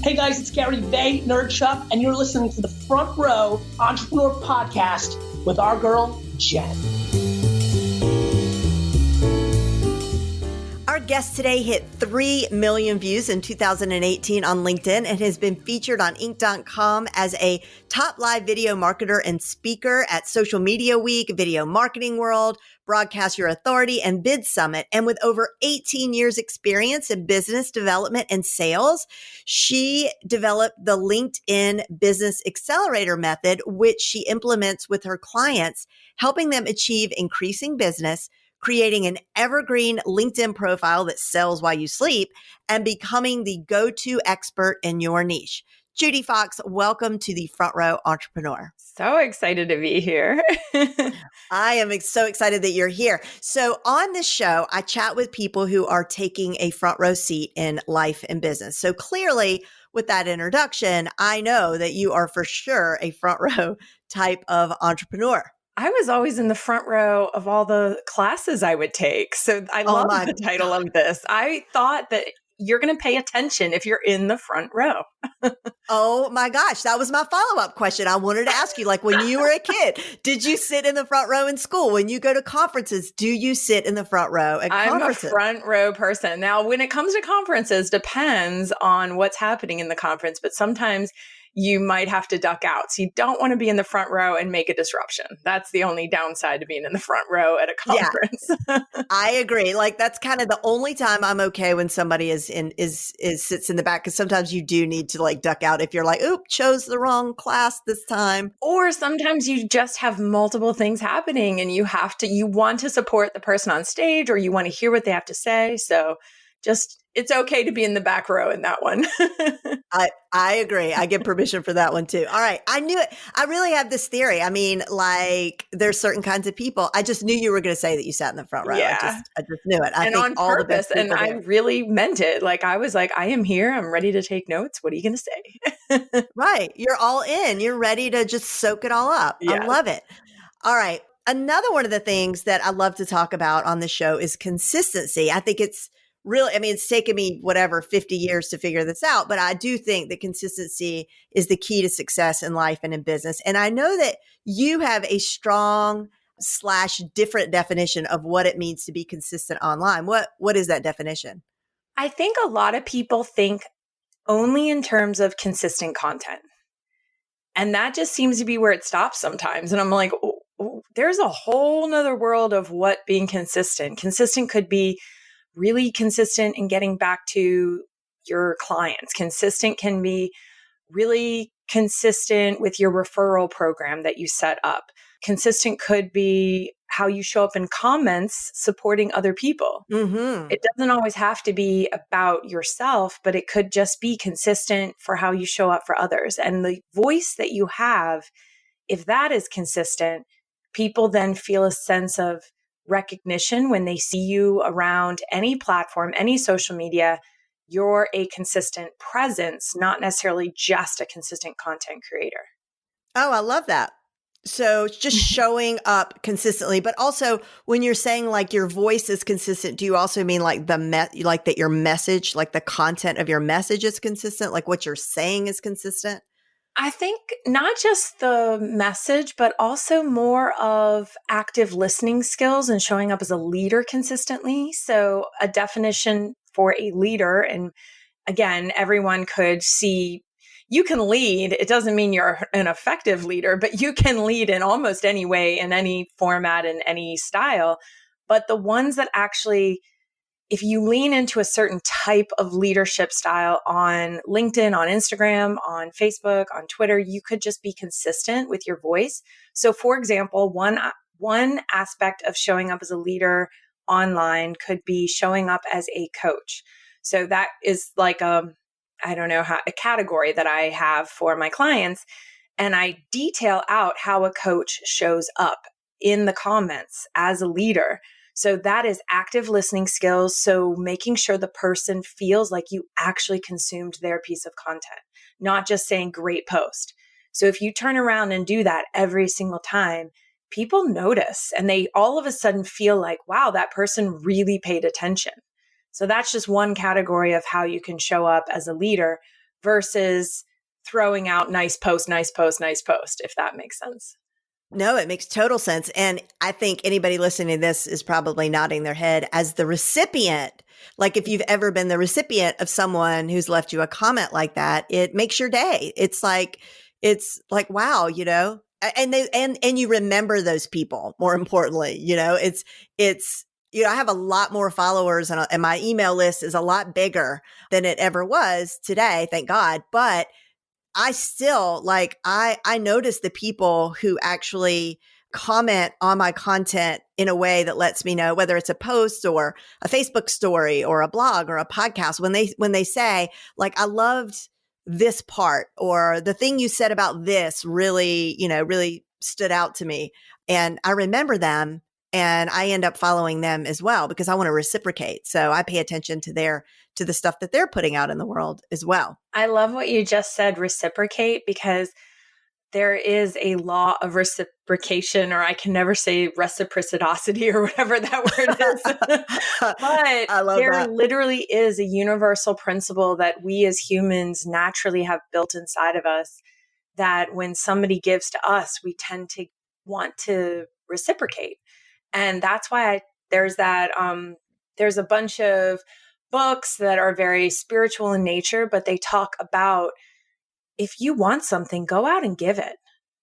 Hey guys, it's Gary Vay, Nerd Chuck, and you're listening to the Front Row Entrepreneur Podcast with our girl, Jen. Our guest today hit 3 million views in 2018 on LinkedIn and has been featured on Inc.com as a top live video marketer and speaker at Social Media Week, Video Marketing World, Broadcast Your Authority, and Bid Summit. And with over 18 years experience in business development and sales, she developed the LinkedIn Business Accelerator method, which she implements with her clients, helping them achieve increasing business, creating an evergreen LinkedIn profile that sells while you sleep, and becoming the go-to expert in your niche. Judi Fox, welcome to the Front Row Entrepreneur. So excited to be here. I am so excited that you're here. So on this show, I chat with people who are taking a front row seat in life and business. So clearly, with that introduction, I know that you are for sure a front row type of entrepreneur. I was always in the front row of all the classes I would take. So I love the title of this. I thought that you're going to pay attention if you're in the front row. Oh my gosh. That was my follow-up question. I wanted to ask you, like when you were a kid, did you sit in the front row in school? When you go to conferences, do you sit in the front row at conferences? I'm a front row person. Now, when it comes to conferences, depends on what's happening in the conference, but sometimes you might have to duck out. So you don't want to be in the front row and make a disruption. That's the only downside to being in the front row at a conference. Yeah, I agree. Like that's kind of the only time I'm okay when somebody is sits in the back, because sometimes you do need to like duck out if you're like, oop, chose the wrong class this time. Or sometimes you just have multiple things happening and you want to support the person on stage or you want to hear what they have to say. So it's okay to be in the back row in that one. I agree. I give permission for that one too. All right. I knew it. I really have this theory. I mean, like there's certain kinds of people. I just knew you were going to say that you sat in the front row. Yeah. I just knew it. And on purpose. And I really meant it. Like I was like, I am here. I'm ready to take notes. What are you going to say? Right. You're all in. You're ready to just soak it all up. Yes. I love it. All right. Another one of the things that I love to talk about on the show is consistency. I think it's really, I mean, it's taken me 50 years to figure this out, but I do think that consistency is the key to success in life and in business. And I know that you have a strong / different definition of what it means to be consistent online. What is that definition? I think a lot of people think only in terms of consistent content. And that just seems to be where it stops sometimes. And I'm like, there's a whole nother world of what being consistent. Consistent could be really consistent in getting back to your clients. Consistent can be really consistent with your referral program that you set up. Consistent could be how you show up in comments supporting other people. Mm-hmm. It doesn't always have to be about yourself, but it could just be consistent for how you show up for others. And the voice that you have, if that is consistent, people then feel a sense of recognition when they see you around any platform, any social media. You're a consistent presence, not necessarily just a consistent content creator. Oh, I love that. So it's just showing up consistently, but also when you're saying like your voice is consistent, do you also mean like like that your message, like the content of your message is consistent, like what you're saying is consistent? I think not just the message, but also more of active listening skills and showing up as a leader consistently. So a definition for a leader, and again, everyone could see you can lead. It doesn't mean you're an effective leader, but you can lead in almost any way, in any format, in any style. But the ones that actually, if you lean into a certain type of leadership style on LinkedIn, on Instagram, on Facebook, on Twitter, you could just be consistent with your voice. So for example, one aspect of showing up as a leader online could be showing up as a coach. So that is like a category that I have for my clients. And I detail out how a coach shows up in the comments as a leader. So that is active listening skills. So making sure the person feels like you actually consumed their piece of content, not just saying great post. So if you turn around and do that every single time, people notice and they all of a sudden feel like, wow, that person really paid attention. So that's just one category of how you can show up as a leader. versus throwing out nice post, nice post, nice post, if that makes sense. No, it makes total sense. And I think anybody listening to this is probably nodding their head as the recipient. Like if you've ever been the recipient of someone who's left you a comment like that, it makes your day. It's like, wow, and you remember those people more importantly, I have a lot more followers and my email list is a lot bigger than it ever was today. Thank God. But I still I notice the people who actually comment on my content in a way that lets me know whether it's a post or a Facebook story or a blog or a podcast when they say like, I loved this part or the thing you said about this really stood out to me. And I remember them and I end up following them as well because I want to reciprocate. So I pay attention to the stuff that they're putting out in the world as well. I love what you just said, reciprocate, because there is a law of reciprocation, or I can never say reciprocity or whatever that word is. But there literally is a universal principle that we as humans naturally have built inside of us, that when somebody gives to us, we tend to want to reciprocate. And that's why there's a bunch of books that are very spiritual in nature, but they talk about if you want something, go out and give it.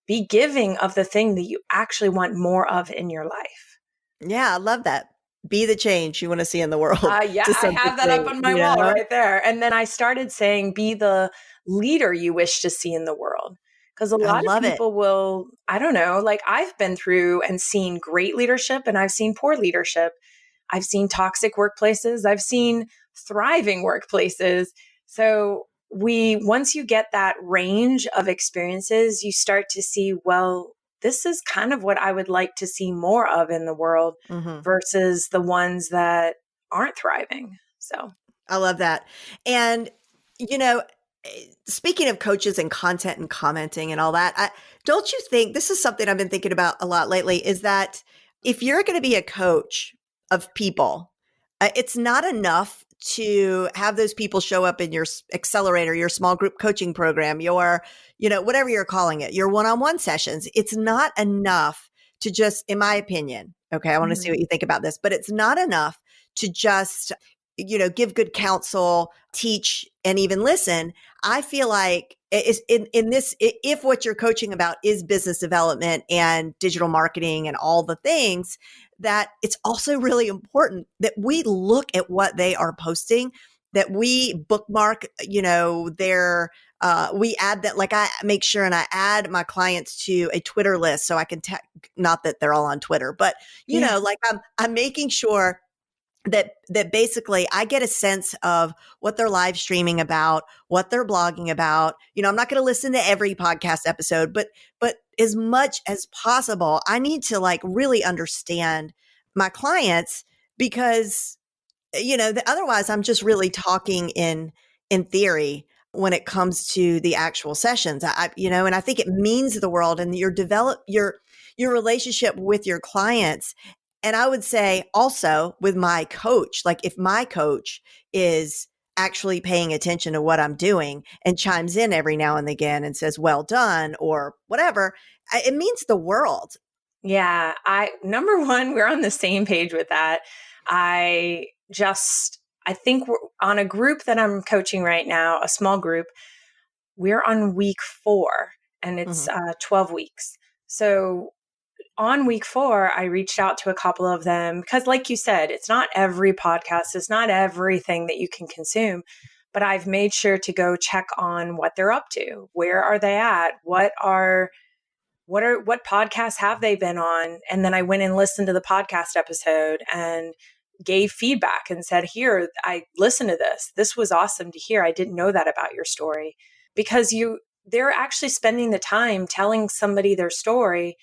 Be giving of the thing that you actually want more of in your life. Yeah, I love that. Be the change you want to see in the world. Yeah, I have that up on my wall right there. And then I started saying, be the leader you wish to see in the world. Because a lot of people will, I don't know, like I've been through and seen great leadership and I've seen poor leadership. I've seen toxic workplaces. I've seen thriving workplaces. So once you get that range of experiences, you start to see, well, this is kind of what I would like to see more of in the world versus the ones that aren't thriving. So I love that. And, speaking of coaches and content and commenting and all that, don't you think this is something I've been thinking about a lot lately is that if you're going to be a coach of people, it's not enough to have those people show up in your accelerator, your small group coaching program, your, whatever you're calling it, your one-on-one sessions. It's not enough to just, in my opinion, okay, I want to see what you think about this, but it's not enough to just, give good counsel, teach, and even listen. I feel like it's in this, if what you're coaching about is business development and digital marketing and all the things, that it's also really important that we look at what they are posting, that we bookmark, their, we add that, like I make sure and I add my clients to a Twitter list so I can, not that they're all on Twitter, but, like I'm making sure that basically I get a sense of what they're live streaming about, what they're blogging about. I'm not going to listen to every podcast episode, but as much as possible, I need to like really understand my clients because, otherwise I'm just really talking in theory when it comes to the actual sessions. And I think it means the world and your relationship with your clients. And I would say also with my coach, like if my coach is actually paying attention to what I'm doing and chimes in every now and again and says, well done, or whatever, it means the world. Yeah. Number one, we're on the same page with that. I think we're on a group that I'm coaching right now, a small group. We're on week 4 and it's 12 weeks. So on week 4, I reached out to a couple of them because like you said, it's not every podcast, it's not everything that you can consume, but I've made sure to go check on what they're up to. Where are they at? What podcasts have they been on? And then I went and listened to the podcast episode and gave feedback and said, here, I listened to this. This was awesome to hear. I didn't know that about your story, because they're actually spending the time telling somebody their story.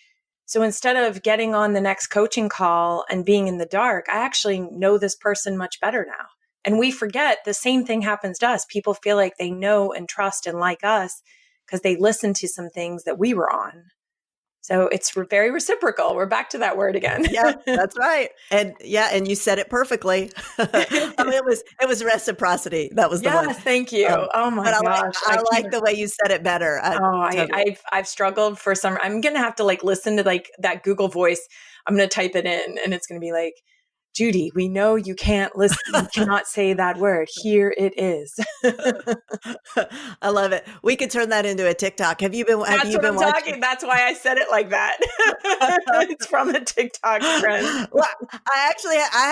So instead of getting on the next coaching call and being in the dark, I actually know this person much better now. And we forget the same thing happens to us. People feel like they know and trust and like us because they listened to some things that we were on. So it's very reciprocal. We're back to that word again. Yeah, that's right. And you said it perfectly. It was reciprocity. That was the one. Yes, thank you. Oh my But gosh. I like the way you said it better. Totally. I've struggled for some. I'm gonna have to like listen to like that Google voice. I'm gonna type it in, and it's gonna be like, Judi, we know you can't listen. You cannot say that word. Here it is. I love it. We could turn that into a TikTok. Have you been watching? Talking. That's why I said it like that. It's from a TikTok trend. Well, I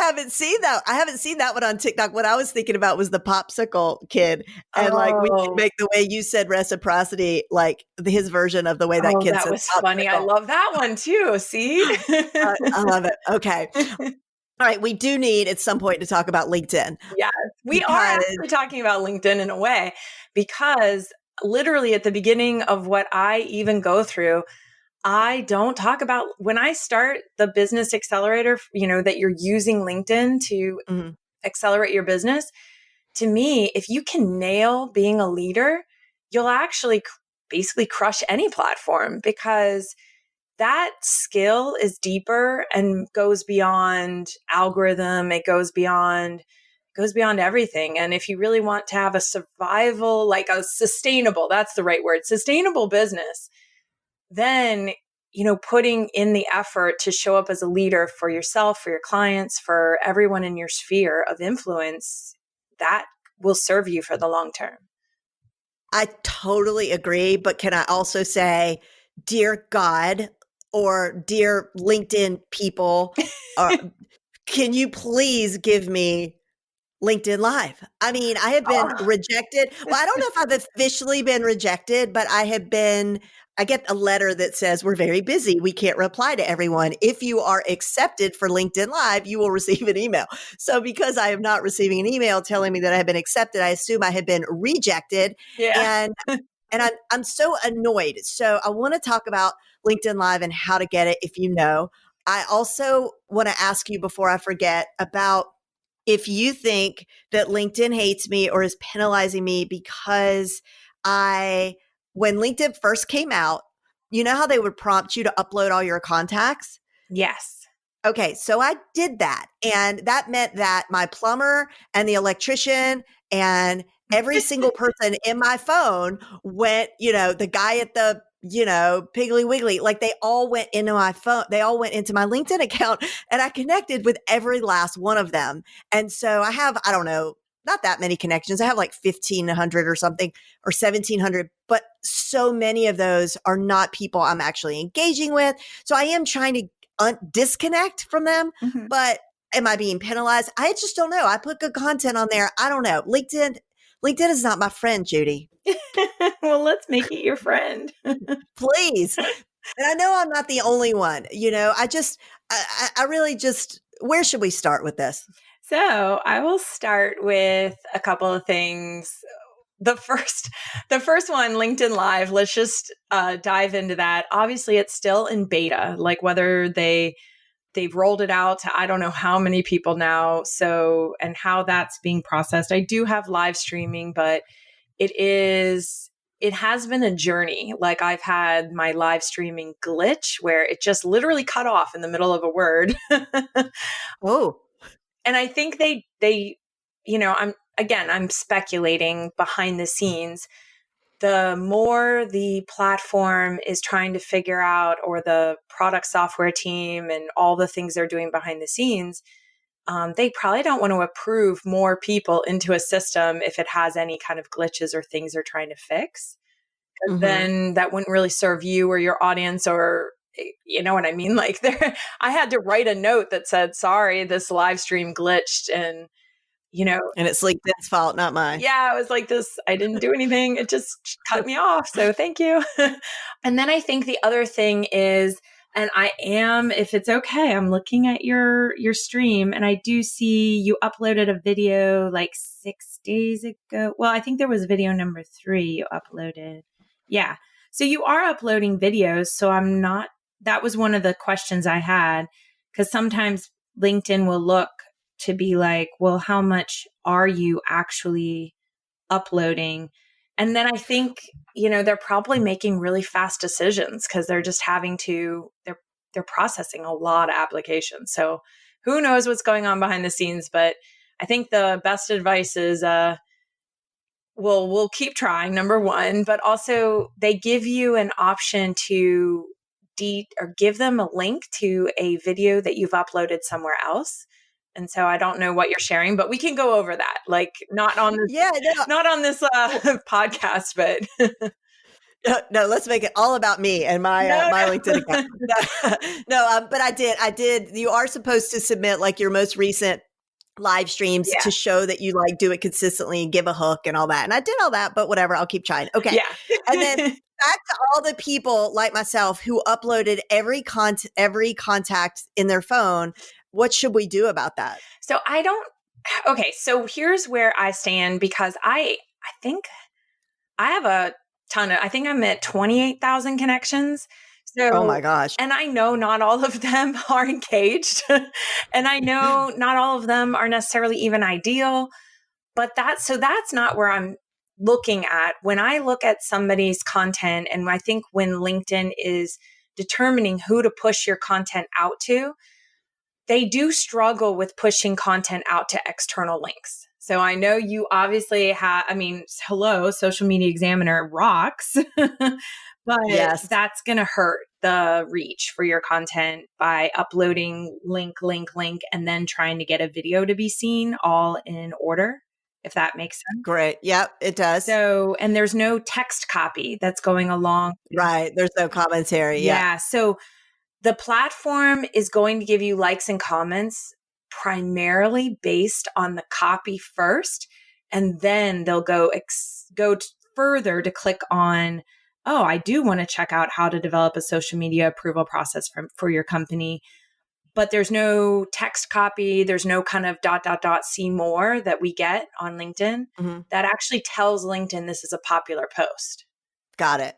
haven't seen that. I haven't seen that one on TikTok. What I was thinking about was the popsicle kid. And like we could make the way you said reciprocity, like his version of the way that kid said that was popsicle. funny. I love that one too. See? I love it. Okay. All right, we do need at some point to talk about LinkedIn. Yes, we are actually talking about LinkedIn in a way, because literally at the beginning of what I even go through, I don't talk about when I start the business accelerator, that you're using LinkedIn to accelerate your business. To me, if you can nail being a leader, you'll actually basically crush any platform, because that skill is deeper and goes beyond algorithm. It goes beyond everything. And if you really want to have a survival, like a sustainable, that's the right word, sustainable business, then, putting in the effort to show up as a leader for yourself, for your clients, for everyone in your sphere of influence, that will serve you for the long term. I totally agree. But can I also say, dear God, or dear LinkedIn people, can you please give me LinkedIn Live? I mean, I have been rejected. Well, I don't know if I've officially been rejected, but I get a letter that says, we're very busy. We can't reply to everyone. If you are accepted for LinkedIn Live, you will receive an email. So because I am not receiving an email telling me that I have been accepted, I assume I have been rejected. Yeah. And I'm so annoyed. So I want to talk about LinkedIn Live and how to get it if you know. I also want to ask you before I forget about if you think that LinkedIn hates me or is penalizing me because when LinkedIn first came out, you know how they would prompt you to upload all your contacts? Yes. Okay, so I did that. And that meant that my plumber and the electrician and every single person in my phone went, the guy at the, Piggly Wiggly, like they all went into my phone. They all went into my LinkedIn account, and I connected with every last one of them. And so I have, I don't know, not that many connections. I have like 1,500 or something, or 1,700, but so many of those are not people I'm actually engaging with. So I am trying to disconnect from them, but am I being penalized? I just don't know. I put good content on there. I don't know. LinkedIn is not my friend, Judi. Well, let's make it your friend. Please. And I know I'm not the only one. I really just, where should we start with this? So I will start with a couple of things. The first one, LinkedIn Live, let's just dive into that. Obviously, it's still in beta, like whether they've rolled it out to I don't know how many people now. So, and how that's being processed. I do have live streaming, but it has been a journey. Like I've had my live streaming glitch where it just literally cut off in the middle of a word. Oh. And I think they, I'm speculating behind the scenes. The more the platform is trying to figure out, or the product software team and all the things they're doing behind the scenes, they probably don't want to approve more people into a system if it has any kind of glitches or things they're trying to fix. Then that wouldn't really serve you or your audience, or you know what I mean? Like I had to write a note that said, sorry, this live stream glitched. And, and it's LinkedIn's fault, not mine. Yeah, it was like this. I didn't do anything. It just cut me off. So thank you. And then I think the other thing is, and I am, if it's okay, I'm looking at your stream, and I do see you uploaded a video like 6 days ago. Well, I think there was video number 3 you uploaded. Yeah. So you are uploading videos. So that was one of the questions I had, because sometimes LinkedIn will look to be like, well, how much are you actually uploading? And then I think, they're probably making really fast decisions because they're just they're processing a lot of applications. So who knows what's going on behind the scenes, but I think the best advice is, we'll keep trying, number one, but also they give you an option to or give them a link to a video that you've uploaded somewhere else. And so I don't know what you're sharing, but we can go over that. Like not on this, Yeah, no, not on this podcast, but no, let's make it all about me and my my no. LinkedIn account. No, but I did. You are supposed to submit like your most recent live streams Yeah. to show that you like do it consistently and give a hook and all that. And I did all that, but whatever, I'll keep trying. Okay. Yeah. And then back to all the people like myself who uploaded every contact in their phone. What should we do about that? So so here's where I stand because I think I have a ton I think I'm at 28,000 connections. So, Oh my gosh. and I know not all of them are engaged and I know not all of them are necessarily even ideal, but that's not where I'm looking at. When I look at somebody's content, and I think when LinkedIn is determining who to push your content out to, they do struggle with pushing content out to external links. So I know you obviously hello, Social Media Examiner rocks, but Yes. that's going to hurt the reach for your content by uploading link, and then trying to get a video to be seen all in order, if that makes sense. Great. Yep, it does. So, and there's no text copy that's going along. Right. There's no commentary. Yeah. So the platform is going to give you likes and comments primarily based on the copy first, and then they'll go further to click on, oh, I do want to check out how to develop a social media approval process for your company. But there's no text copy. There's no kind of ... see more that we get on LinkedIn that actually tells LinkedIn this is a popular post. Got it.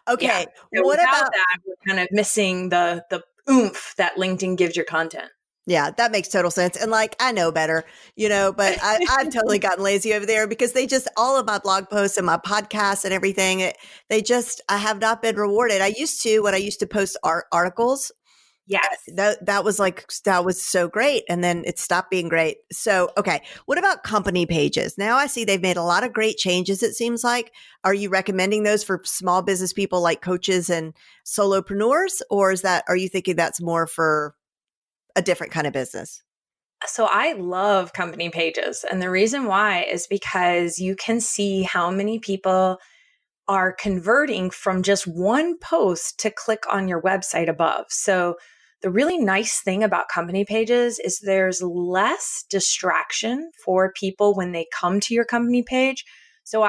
Okay. Yeah. So what without about that? We're kind of missing the oomph that LinkedIn gives your content. Yeah, that makes total sense. And like, I know better, but I've totally gotten lazy over there because all of my blog posts and my podcasts and everything, I have not been rewarded. I used to post articles. Yes. That was so great. And then it stopped being great. So, okay. What about company pages? Now I see they've made a lot of great changes, it seems like. Are you recommending those for small business people like coaches and solopreneurs? Or are you thinking that's more for a different kind of business? So I love company pages. And the reason why is because you can see how many people are converting from just one post to click on your website above. So the really nice thing about company pages is there's less distraction for people when they come to your company page. So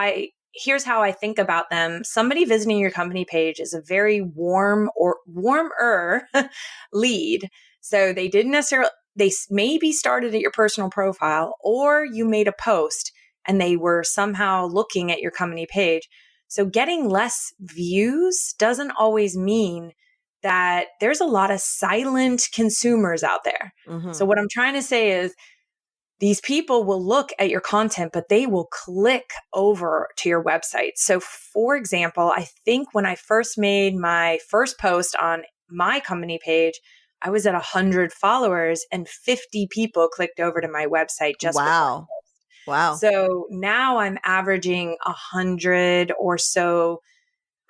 here's how I think about them. Somebody visiting your company page is a very warmer lead. So they maybe started at your personal profile, or you made a post and they were somehow looking at your company page. So getting less views doesn't always mean that there's a lot of silent consumers out there. Mm-hmm. So what I'm trying to say is these people will look at your content, but they will click over to your website. So for example, I think when I first made my first post on my company page, I was at 100 followers and 50 people clicked over to my website just Wow. Wow. So now I'm averaging 100 or so.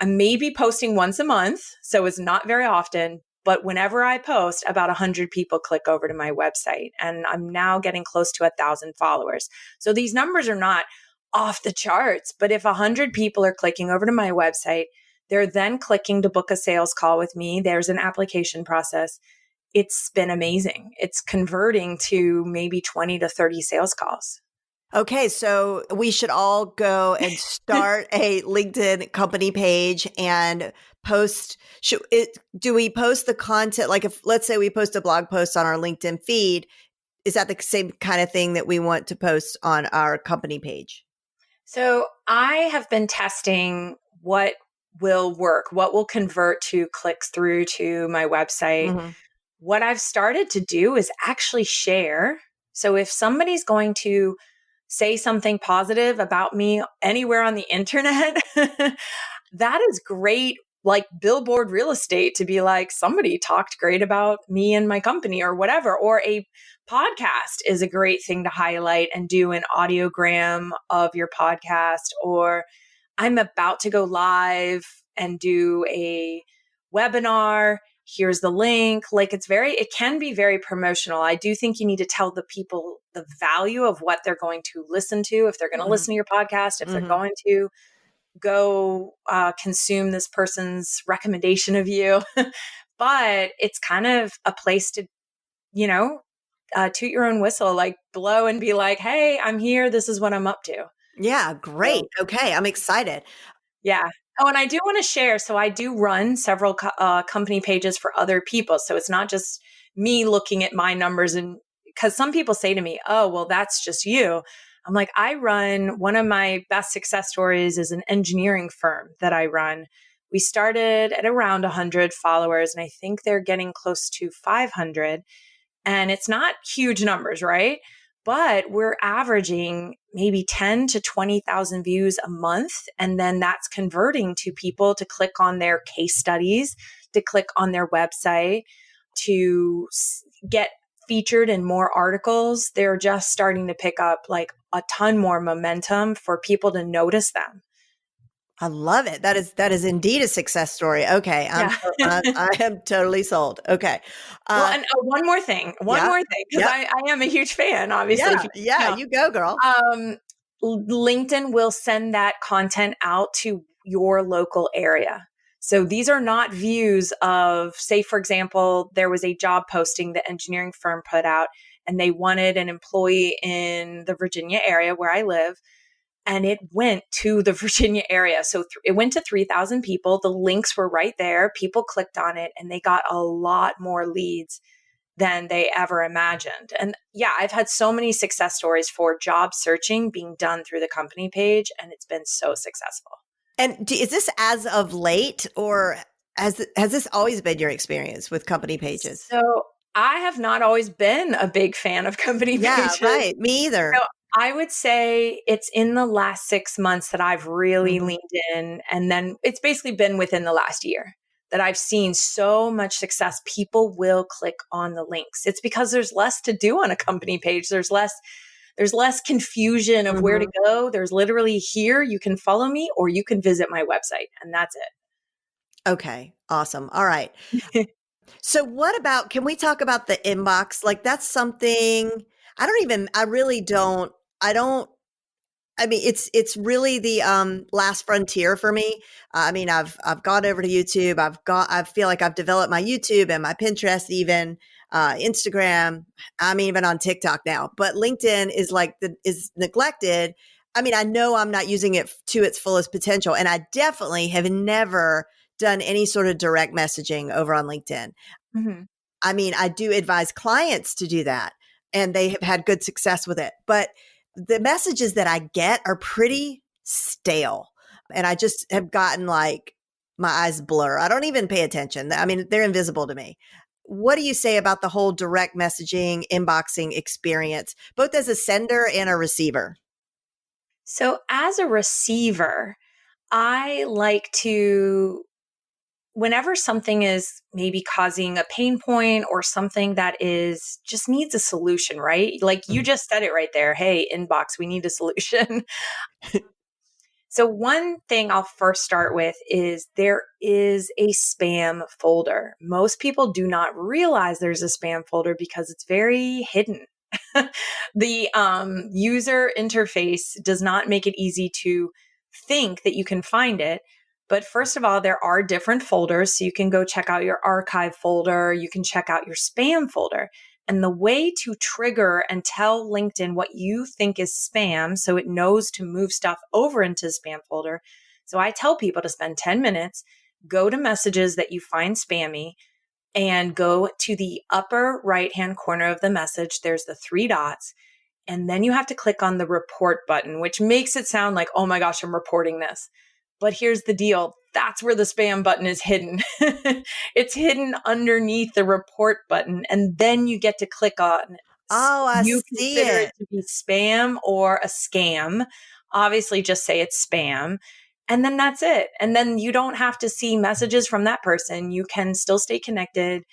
I'm maybe posting once a month, so it's not very often, but whenever I post, about 100 people click over to my website, and I'm now getting close to 1,000 followers. So these numbers are not off the charts, but if 100 people are clicking over to my website, they're then clicking to book a sales call with me. There's an application process. It's been amazing. It's converting to maybe 20 to 30 sales calls. Okay, so we should all go and start a LinkedIn company page and post. Do we post the content? Like, if let's say we post a blog post on our LinkedIn feed, is that the same kind of thing that we want to post on our company page? So I have been testing what will work, what will convert to clicks through to my website. Mm-hmm. What I've started to do is actually share. So if somebody's going to say something positive about me anywhere on the internet, that is great, like billboard real estate, to be like, somebody talked great about me and my company or whatever. Or a podcast is a great thing to highlight and do an audiogram of your podcast. Or I'm about to go live and do a webinar. Here's the link. Like it can be very promotional. I do think you need to tell the people the value of what they're going to listen to, if they're going to Mm-hmm. listen to your podcast, if they're going to go consume this person's recommendation of you. But it's kind of a place to, toot your own whistle, like blow and be like, hey, I'm here. This is what I'm up to. Yeah, great. Okay, I'm excited. Yeah. Oh, and I do want to share. So I do run several company pages for other people. So it's not just me looking at my numbers. And because some people say to me, oh, well, that's just you. I'm like, I run, one of my best success stories is an engineering firm that I run. We started at around 100 followers, and I think they're getting close to 500. And it's not huge numbers, right? But we're averaging maybe 10 to 20,000 views a month. And then that's converting to people to click on their case studies, to click on their website, to get featured in more articles. They're just starting to pick up like a ton more momentum for people to notice them. I love it. That is indeed a success story. Okay, I am totally sold. Okay. Well, and one more thing, because I am a huge fan, obviously. Yeah, you go, girl. LinkedIn will send that content out to your local area. So these are not views of, say, for example, there was a job posting the engineering firm put out, and they wanted an employee in the Virginia area where I live. And it went to the Virginia area. So it went to 3,000 people. The links were right there. People clicked on it, and they got a lot more leads than they ever imagined. And yeah, I've had so many success stories for job searching being done through the company page, and it's been so successful. And is this as of late, or has this always been your experience with company pages? So I have not always been a big fan of company pages. Yeah, right. Me either. So I would say it's in the last 6 months that I've really leaned in. And then it's basically been within the last year that I've seen so much success. People will click on the links. It's because there's less to do on a company page. There's less confusion of where to go. There's literally, here, you can follow me or you can visit my website, and that's it. Okay. Awesome. All right. So what about, can we talk about the inbox? Like, that's something it's really the last frontier for me. I mean, I've gone over to YouTube. I feel like I've developed my YouTube and my Pinterest, even Instagram. I'm even on TikTok now, but LinkedIn is neglected. I mean, I know I'm not using it to its fullest potential, and I definitely have never done any sort of direct messaging over on LinkedIn. I mean, I do advise clients to do that, and they have had good success with it, but the messages that I get are pretty stale. And I just have gotten like my eyes blur. I don't even pay attention. I mean, they're invisible to me. What do you say about the whole direct messaging, inboxing experience, both as a sender and a receiver? So as a receiver, I like to, whenever something is maybe causing a pain point or something that is just needs a solution, right? Like you just said it right there. Hey, inbox, we need a solution. So one thing I'll first start with is there is a spam folder. Most people do not realize there's a spam folder because it's very hidden. The user interface does not make it easy to think that you can find it. But first of all, there are different folders. So you can go check out your archive folder. You can check out your spam folder. And the way to trigger and tell LinkedIn what you think is spam, so it knows to move stuff over into the spam folder. So I tell people to spend 10 minutes, go to messages that you find spammy, and go to the upper right-hand corner of the message. There's the 3 dots. And then you have to click on the report button, which makes it sound like, oh my gosh, I'm reporting this. But here's the deal. That's where the spam button is hidden. It's hidden underneath the report button. And then you get to click on it. Oh, I you see consider it it. to be spam or a scam, obviously just say it's spam. And then that's it. And then you don't have to see messages from that person. You can still stay connected.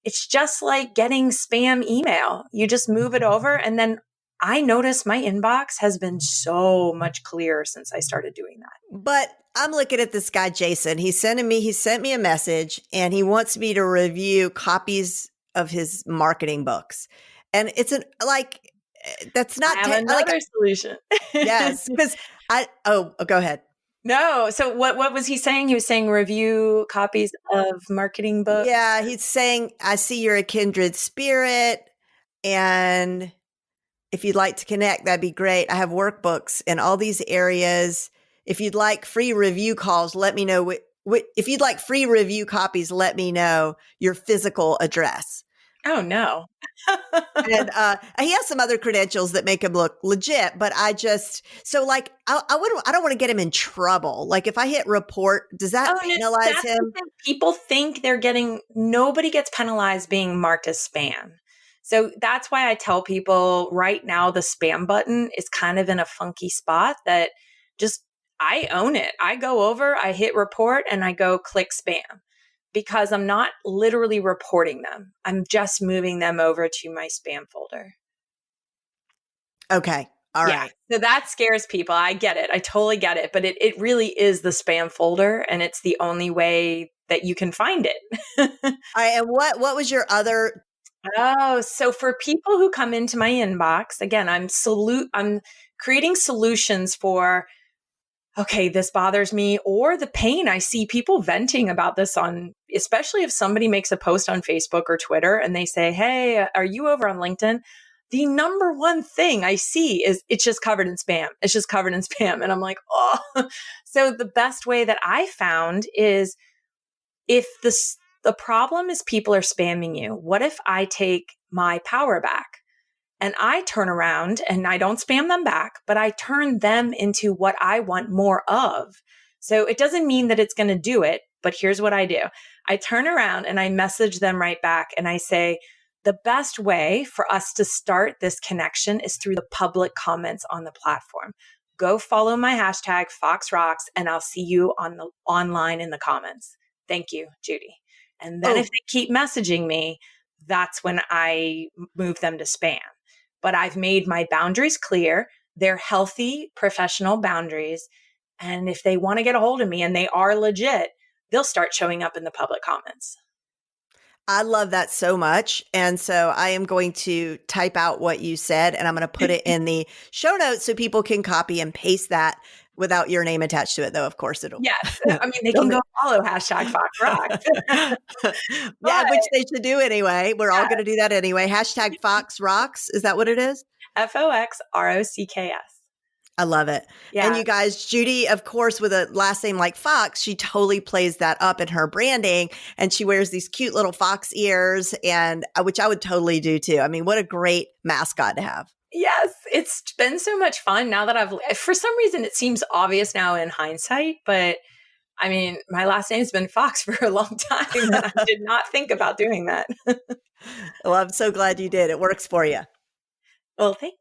It's just like getting spam email. You just move it over. And then I notice my inbox has been so much clearer since I started doing that. But I'm looking at this guy, Jason. He sent me a message and he wants me to review copies of his marketing books. And that's I not have another solution. yes, because go ahead. No. So what was he saying? He was saying review copies of marketing books. Yeah, he's saying, I see you're a kindred spirit. And if you'd like to connect, that'd be great. I have workbooks in all these areas. If you'd like free review calls, let me know. If you'd like free review copies, let me know your physical address. Oh no. And he has some other credentials that make him look legit, but I don't want to get him in trouble. Like if I hit report, does that Oh, no, penalize that's the him? thing. People think nobody gets penalized being marked as spam. So that's why I tell people right now the spam button is kind of in a funky spot that just, I own it. I go over, I hit report, and I go click spam because I'm not literally reporting them. I'm just moving them over to my spam folder. Okay. All Yeah. right. So that scares people. I get it. I totally get it. But it really is the spam folder, and it's the only way that you can find it. All right. And what was your other? Oh, so for people who come into my inbox, again, I'm creating solutions for, okay, this bothers me, or the pain. I see people venting about this especially if somebody makes a post on Facebook or Twitter and they say, hey, are you over on LinkedIn? The number one thing I see is it's just covered in spam. It's just covered in spam. And I'm like, oh. So the best way that I found is if the problem is people are spamming you, what if I take my power back and I turn around and I don't spam them back, but I turn them into what I want more of? So it doesn't mean that it's going to do it, but here's what I do. I turn around and I message them right back and I say, the best way for us to start this connection is through the public comments on the platform. Go follow my hashtag FoxRocks and I'll see you online in the comments. Thank you, Judi. And then if they keep messaging me, that's when I move them to spam. But I've made my boundaries clear. They're healthy, professional boundaries. And if they want to get a hold of me and they are legit, they'll start showing up in the public comments. I love that so much. And so I am going to type out what you said and I'm going to put it in the show notes so people can copy and paste that without your name attached to it, though. Of course, it'll. Yes. I mean, they can go follow hashtag FoxRocks. Yeah, which they should do anyway. We're all going to do that anyway. Hashtag FoxRocks. Is that what it is? FoxRocks. I love it. Yeah. And you guys, Judi, of course, with a last name like Fox, she totally plays that up in her branding. And she wears these cute little fox ears, and which I would totally do too. I mean, what a great mascot to have. Yes, it's been so much fun now that for some reason, it seems obvious now in hindsight, but I mean, my last name's been Fox for a long time and I did not think about doing that. Well, I'm so glad you did. It works for you. Well, thanks.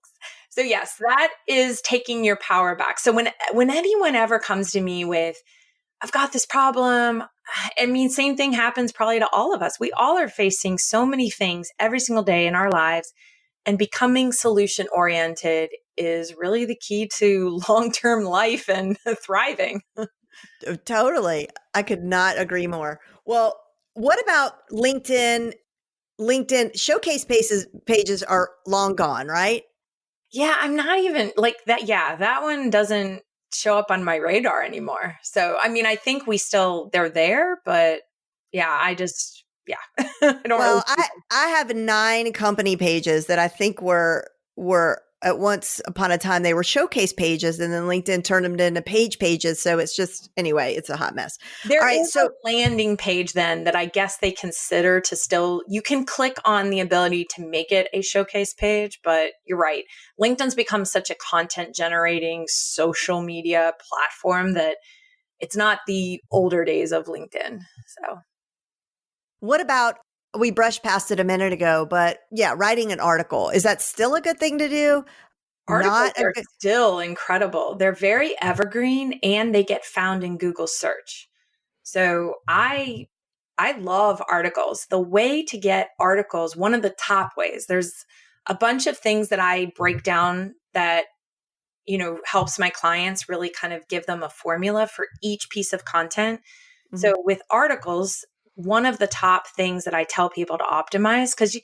So yes, that is taking your power back. So when anyone ever comes to me with, I've got this problem, I mean, same thing happens probably to all of us. We all are facing so many things every single day in our lives, and becoming solution oriented is really the key to long-term life and thriving. Totally. I could not agree more. Well, what about LinkedIn? LinkedIn showcase pages are long gone, right? Yeah, I'm not even like that. Yeah, that one doesn't show up on my radar anymore. So, I mean, I think they're there, but yeah, I don't Well, really. I have 9 company pages that I think were at once upon a time they were showcase pages, and then LinkedIn turned them into pages. So it's just, anyway, it's a hot mess. There is a landing page then that I guess they consider to still, you can click on the ability to make it a showcase page, but you're right. LinkedIn's become such a content generating social media platform that it's not the older days of LinkedIn. So what about we brushed past it a minute ago, but yeah, writing an article, is that still a good thing to do? Articles Not a are good. still incredible. They're very evergreen and they get found in Google search. So I love articles. The way to get articles, one of the top ways, there's a bunch of things that I break down that, helps my clients really kind of give them a formula for each piece of content. Mhm. So with articles, one of the top things that I tell people to optimize, because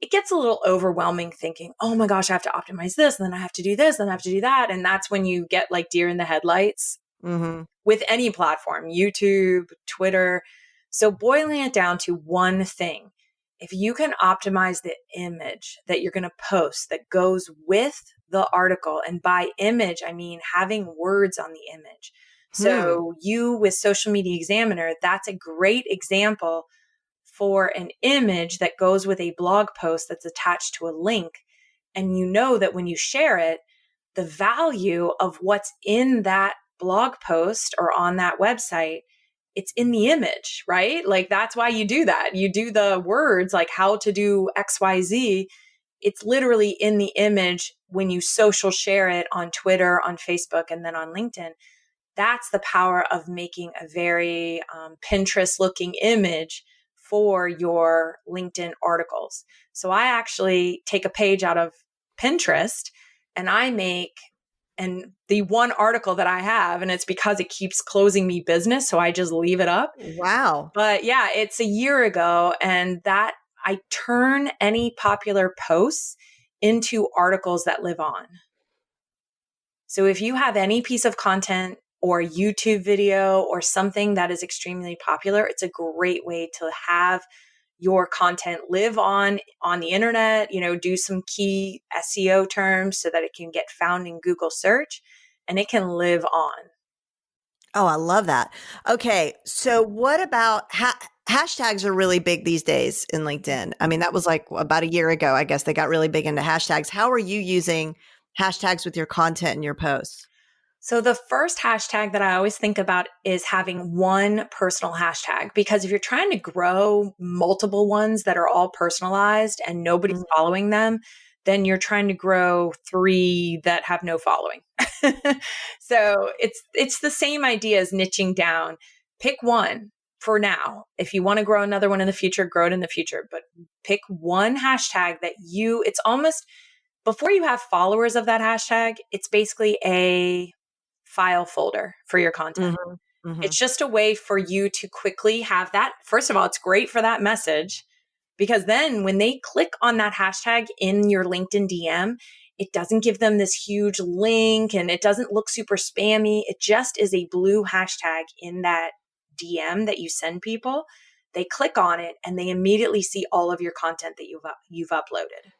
it gets a little overwhelming thinking, oh my gosh, I have to optimize this, and then I have to do this, and I have to do that. And that's when you get like deer in the headlights Mhm. with any platform, YouTube, Twitter. So boiling it down to one thing, if you can optimize the image that you're going to post that goes with the article, and by image, I mean having words on the image. Hmm. So you with Social Media Examiner, that's a great example for an image that goes with a blog post that's attached to a link. And you know that when you share it, the value of what's in that blog post or on that website, it's in the image, right? Like that's why you do that. You do the words like how to do XYZ. It's literally in the image when you social share it on Twitter, on Facebook, and then on LinkedIn. That's the power of making a very Pinterest looking image for your LinkedIn articles. So I actually take a page out of Pinterest and I make and the one article that I have, and it's because it keeps closing me business. So I just leave it up. Wow. But yeah, it's a year ago. And that I turn any popular posts into articles that live on. So if you have any piece of content or YouTube video or something that is extremely popular, it's a great way to have your content live on the internet, do some key SEO terms so that it can get found in Google search and it can live on. Oh, I love that. Okay. So what about hashtags are really big these days in LinkedIn. I mean, that was like about a year ago. I guess they got really big into hashtags. How are you using hashtags with your content and your posts? So the first hashtag that I always think about is having one personal hashtag, because if you're trying to grow multiple ones that are all personalized and nobody's Mhm. following them, then you're trying to grow 3 that have no following. So it's the same idea as niching down. Pick one for now. If you want to grow another one in the future, grow it in the future, but pick one hashtag that it's almost before you have followers of that hashtag, it's basically a file folder for your content. Mhm. Mhm. It's just a way for you to quickly have that. First of all, it's great for that message because then when they click on that hashtag in your LinkedIn DM, it doesn't give them this huge link and it doesn't look super spammy. It just is a blue hashtag in that DM that you send people. They click on it and they immediately see all of your content that you've uploaded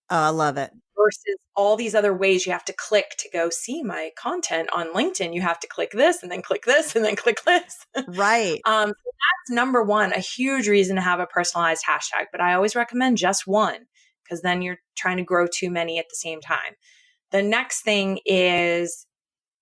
Oh, I love it. versus all these other ways you have to click to go see my content on LinkedIn. You have to click this and then click this and then click this. Right. So that's number one, a huge reason to have a personalized hashtag. But I always recommend just one because then you're trying to grow too many at the same time. The next thing is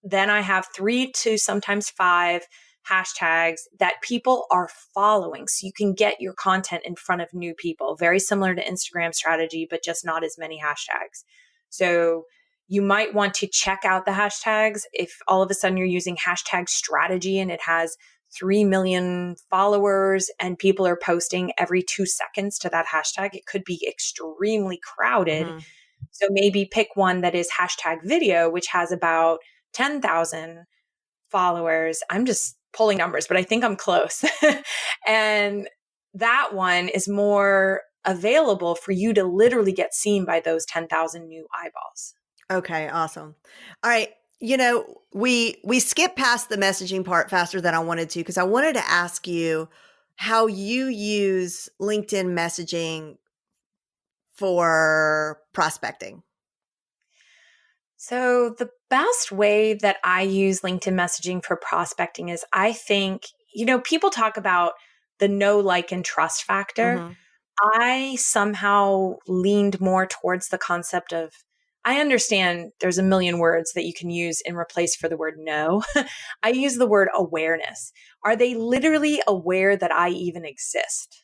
then I have 3 to sometimes 5 hashtags that people are following. So you can get your content in front of new people, very similar to Instagram strategy, but just not as many hashtags. So you might want to check out the hashtags. If all of a sudden you're using hashtag strategy and it has 3 million followers and people are posting every 2 seconds to that hashtag, it could be extremely crowded. Mhm. So maybe pick one that is hashtag video, which has about 10,000 followers. I'm just pulling numbers, but I think I'm close. And that one is more available for you to literally get seen by those 10,000 new eyeballs. Okay, awesome. All right. We skipped past the messaging part faster than I wanted to because I wanted to ask you how you use LinkedIn messaging for prospecting. So, the best way that I use LinkedIn messaging for prospecting is I think, people talk about the know, like, and trust factor. Mhm. I somehow leaned more towards the concept of I understand there's a million words that you can use in replace for the word no. I use the word awareness. Are they literally aware that I even exist?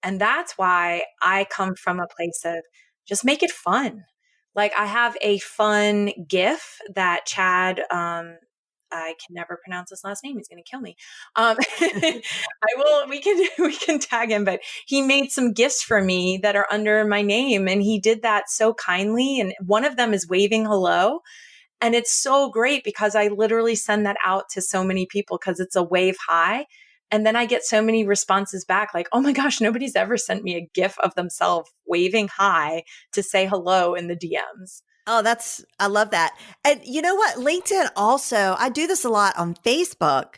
And that's why I come from a place of just make it fun. Like I have a fun GIF that Chad, I can never pronounce his last name. He's going to kill me. I will, we can tag him, but he made some gifts for me that are under my name. And he did that so kindly. And one of them is waving hello. And it's so great because I literally send that out to so many people because it's a wave hi. And then I get so many responses back like, oh my gosh, nobody's ever sent me a GIF of themselves waving hi to say hello in the DMs. Oh, I love that. And you know what? LinkedIn also, I do this a lot on Facebook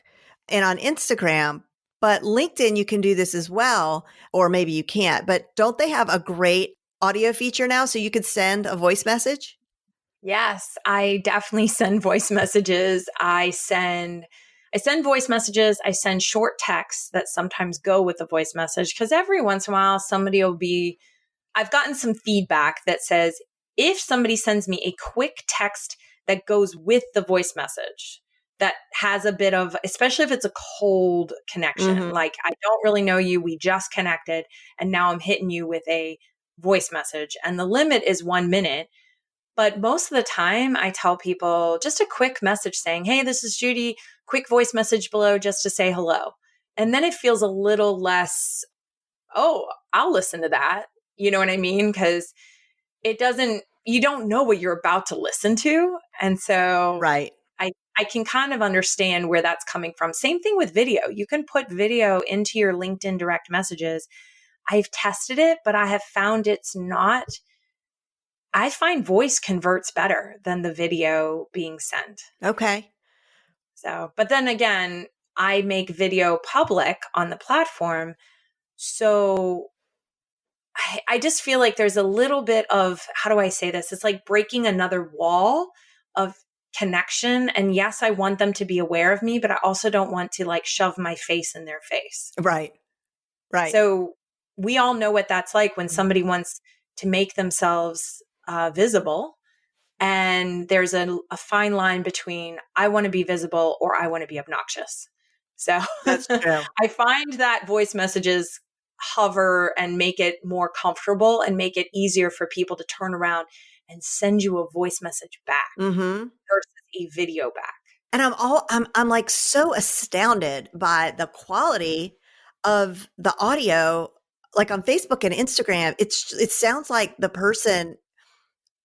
and on Instagram, but LinkedIn, you can do this as well, or maybe you can't, but don't they have a great audio feature now so you could send a voice message? Yes, I definitely send voice messages. I send voice messages. I send short texts that sometimes go with the voice message because every once in a while I've gotten some feedback that says if somebody sends me a quick text that goes with the voice message that has a bit of, especially if it's a cold connection, like I don't really know you, we just connected and now I'm hitting you with a voice message and the limit is 1 minute. But most of the time, I tell people just a quick message saying, hey, this is Judi, quick voice message below just to say hello. And then it feels a little less, oh, I'll listen to that. You know what I mean? Because you don't know what you're about to listen to. And so Right. I can kind of understand where that's coming from. Same thing with video. You can put video into your LinkedIn direct messages. I've tested it, but I have found I find voice converts better than the video being sent. Okay. So, but then again, I make video public on the platform. So I just feel like there's a little bit of, how do I say this? It's like breaking another wall of connection. And yes, I want them to be aware of me, but I also don't want to like shove my face in their face. Right. Right. So we all know what that's like when somebody wants to make themselves visible. And there's a fine line between I want to be visible or I want to be obnoxious. So That's true. I find that voice messages hover and make it more comfortable and make it easier for people to turn around and send you a voice message back versus a video back. And I'm like so astounded by the quality of the audio. Like on Facebook and Instagram, it sounds like the person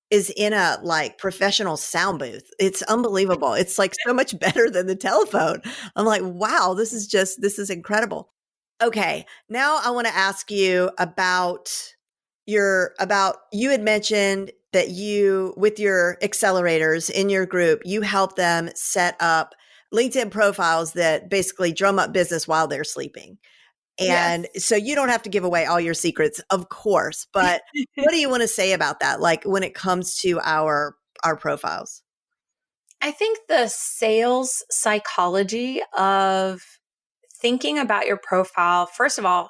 is in a like professional sound booth. It's unbelievable. It's like so much better than the telephone. I'm like, wow, this is incredible. Okay. Now I want to ask you about you had mentioned that you, with your accelerators in your group, you help them set up LinkedIn profiles that basically drum up business while they're sleeping. And so you don't have to give away all your secrets, of course, but what do you want to say about that? Like when it comes to our profiles? I think the sales psychology of thinking about your profile, first of all,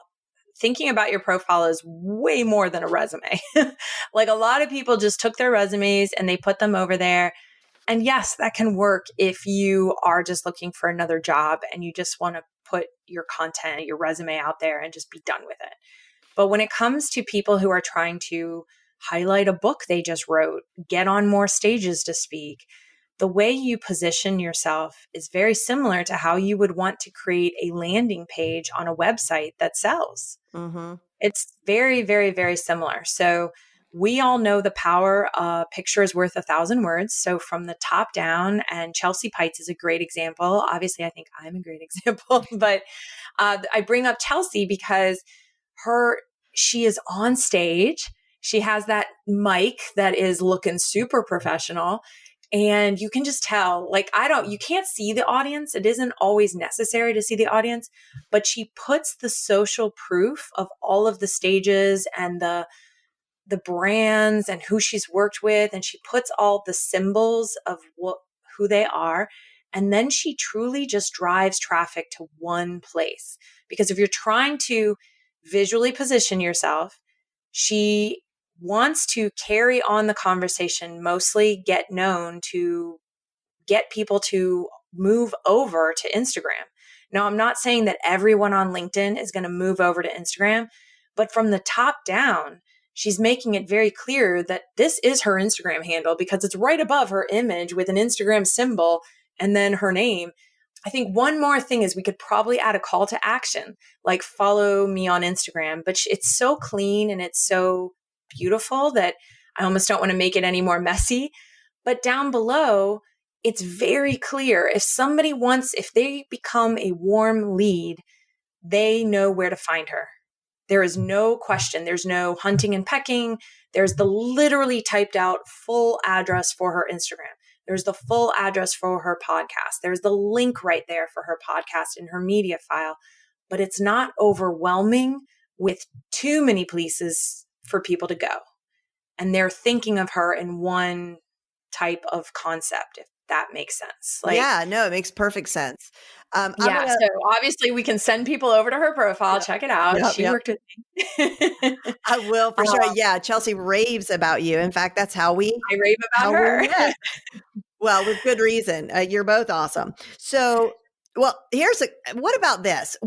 thinking about your profile is way more than a resume. Like a lot of people just took their resumes and they put them over there. And yes, that can work if you are just looking for another job and you just want to put your content, your resume out there and just be done with it. But when it comes to people who are trying to highlight a book they just wrote, get on more stages to speak, the way you position yourself is very similar to how you would want to create a landing page on a website that sells. It's very, very, very similar. So we all know the power of picture is worth 1,000 words. So from the top down, and Chelsea Pites is a great example. Obviously, I think I'm a great example, but I bring up Chelsea because she is on stage. She has that mic that is looking super professional. And you can just tell, like, you can't see the audience. It isn't always necessary to see the audience, but she puts the social proof of all of the stages and the brands and who she's worked with. And she puts all the symbols of who they are. And then she truly just drives traffic to one place. Because if you're trying to visually position yourself, she wants to carry on the conversation, mostly get known to get people to move over to Instagram. Now, I'm not saying that everyone on LinkedIn is going to move over to Instagram, But from the top down, she's making it very clear that this is her Instagram handle because it's right above her image with an Instagram symbol and then her name. I think one more thing is we could probably add a call to action, like follow me on Instagram, but it's so clean and it's so beautiful that I almost don't want to make it any more messy. But down below, it's very clear. If they become a warm lead, they know where to find her. There is no question. There's no hunting and pecking. There's the literally typed out full address for her Instagram. There's the full address for her podcast. There's the link right there for her podcast in her media file, but it's not overwhelming with too many places for people to go. And they're thinking of her in one type of concept, if that makes sense. Yeah, no, it makes perfect sense. So obviously we can send people over to her profile, check it out. She worked with me. I will for sure. Yeah, Chelsea raves about you. In fact, that's how I rave about her. Well, with good reason. You're both awesome. So, well, what about this?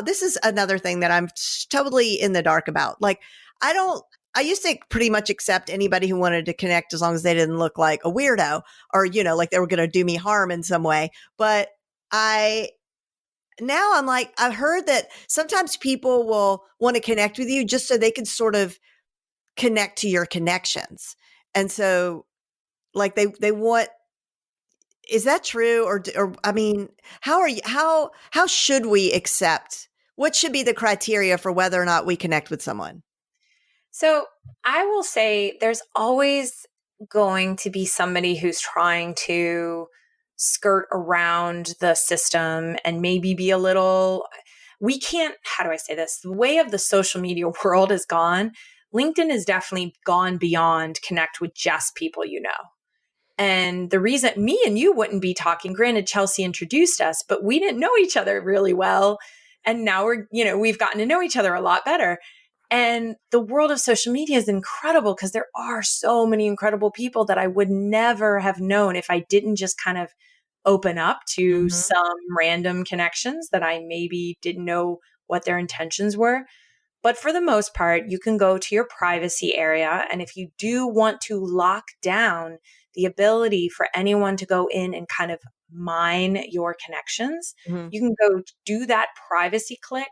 This is another thing that I'm totally in the dark about. Like, I used to pretty much accept anybody who wanted to connect as long as they didn't look like a weirdo or, like they were going to do me harm in some way. But now I'm like, I've heard that sometimes people will want to connect with you just so they can sort of connect to your connections. And so like they want, is that true? Or I mean, how should we accept, what should be the criteria for whether or not we connect with someone? So I will say there's always going to be somebody who's trying to skirt around the system and maybe be how do I say this? The way of the social media world is gone. LinkedIn has definitely gone beyond connect with just people you know. And the reason me and you wouldn't be talking, granted, Chelsea introduced us, but we didn't know each other really well. And now we've gotten to know each other a lot better. And the world of social media is incredible because there are so many incredible people that I would never have known if I didn't just kind of open up to some random connections that I maybe didn't know what their intentions were. But for the most part, you can go to your privacy area. And if you do want to lock down the ability for anyone to go in and kind of mine your connections, you can go do that privacy click.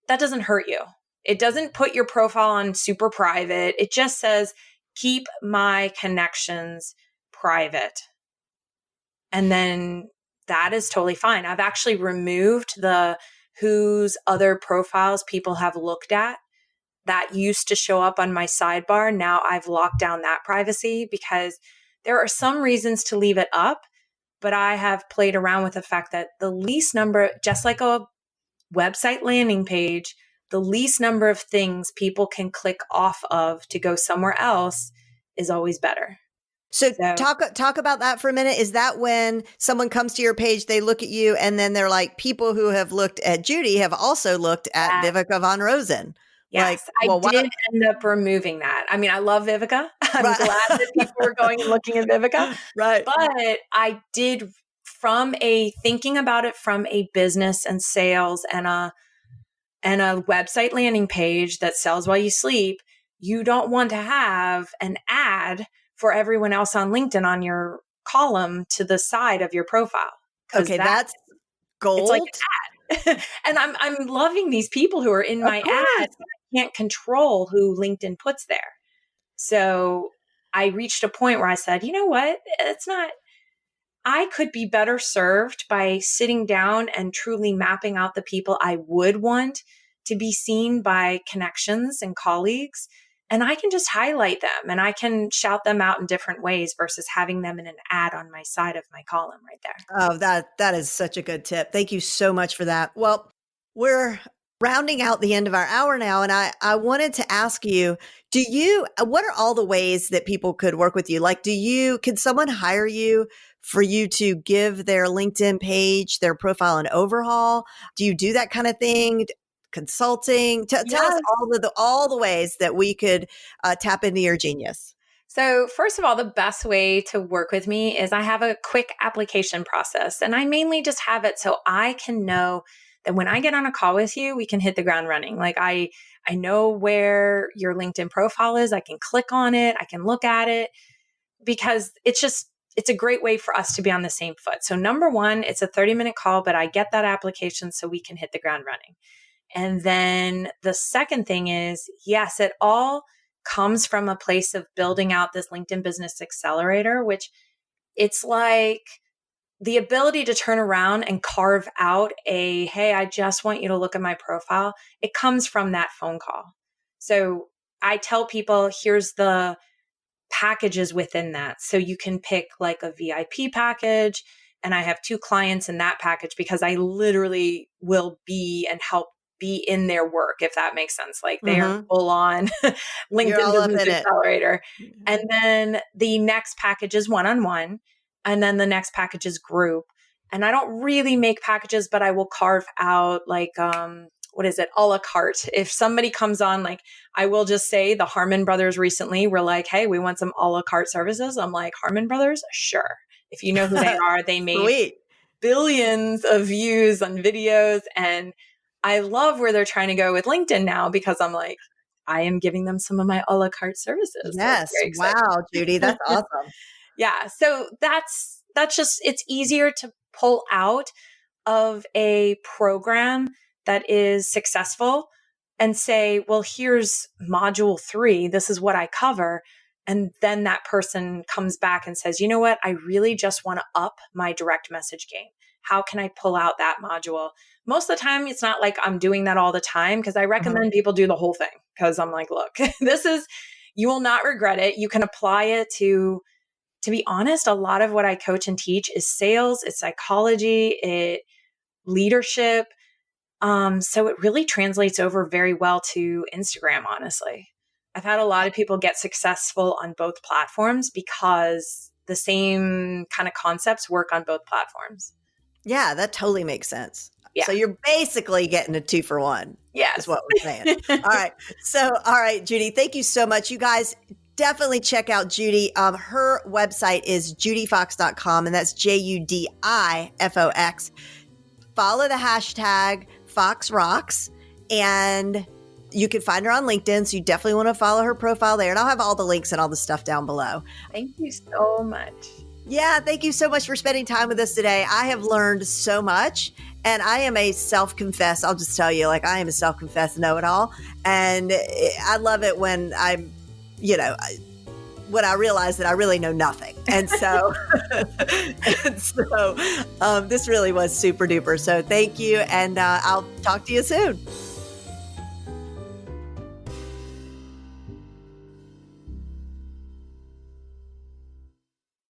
That doesn't hurt you. It doesn't put your profile on super private. It just says, keep my connections private. And then that is totally fine. I've actually removed whose other profiles people have looked at. That used to show up on my sidebar. Now I've locked down that privacy because there are some reasons to leave it up, but I have played around with the fact that the least number, just like a website landing page, the least number of things people can click off of to go somewhere else is always better. So talk about that for a minute. Is that when someone comes to your page, they look at you and then they're like, people who have looked at Judi have also looked at Vivica von Rosen. Yes, I did end up removing that. I mean, I love Vivica. I'm glad that people were going and looking at Vivica. Right. But I did thinking about it from a business and sales and a website landing page that sells while you sleep. You don't want to have an ad for everyone else on LinkedIn on your column to the side of your profile. Okay, that's gold. It's like an ad. And I'm loving these people who are in my ad. I can't control who LinkedIn puts there. So I reached a point where I said, you know what? I could be better served by sitting down and truly mapping out the people I would want to be seen by connections and colleagues. And I can just highlight them and I can shout them out in different ways versus having them in an ad on my side of my column right there. Oh, that is such a good tip. Thank you so much for that. Well, we're rounding out the end of our hour now. And I wanted to ask you, what are all the ways that people could work with you? Like, can someone hire you for you to give their LinkedIn page, their profile an overhaul? Do you do that kind of thing? Consulting? Tell us all the ways that we could tap into your genius. So first of all, the best way to work with me is I have a quick application process, and I mainly just have it so I can know that when I get on a call with you, we can hit the ground running. Like I know where your LinkedIn profile is. I can click on it. I can look at it because it's a great way for us to be on the same foot. So number one, it's a 30-minute call, but I get that application so we can hit the ground running. And then the second thing is, yes, it all comes from a place of building out this LinkedIn Business Accelerator, which it's like the ability to turn around and carve out hey, I just want you to look at my profile. It comes from that phone call. So I tell people, here's the packages within that. So you can pick like a VIP package. And I have 2 clients in that package because I literally will be and help be in their work, if that makes sense. Like they are full on LinkedIn Business Accelerator. And then the next package is one-on-one. And then the next package is group. And I don't really make packages, but I will carve out like, what is it? A la carte. If somebody comes on, like I will just say the Harmon Brothers recently were like, hey, we want some a la carte services. I'm like, Harmon Brothers? Sure. If you know who they are, they made billions of views on videos. And I love where they're trying to go with LinkedIn now because I'm like, I am giving them some of my a la carte services. Yes. Wow, Judi, that's awesome. Yeah. So that's just, it's easier to pull out of a program that is successful and say, well, here's module 3. This is what I cover. And then that person comes back and says, you know what? I really just want to up my direct message game. How can I pull out that module? Most of the time, it's not like I'm doing that all the time because I recommend people do the whole thing because I'm like, look, you will not regret it. You can apply it to be honest, a lot of what I coach and teach is sales, it's psychology, it's leadership. So it really translates over very well to Instagram, honestly. I've had a lot of people get successful on both platforms because the same kind of concepts work on both platforms. Yeah, that totally makes sense. Yeah. So you're basically getting a 2 for 1. Yes. Is what we're saying. All right. All right, Judi, thank you so much. You guys definitely check out Judi. Her website is judifox.com, and that's JUDIFOX. Follow the hashtag FoxRocks, and you can find her on LinkedIn. So you definitely want to follow her profile there. And I'll have all the links and all the stuff down below. Thank you so much. Yeah, thank you so much for spending time with us today. I have learned so much, and I am a self-confessed, I'll just tell you, like I am a self-confessed know-it-all. And I love it when I'm, when I realize that I really know nothing. And so, this really was super duper. So thank you. And I'll talk to you soon.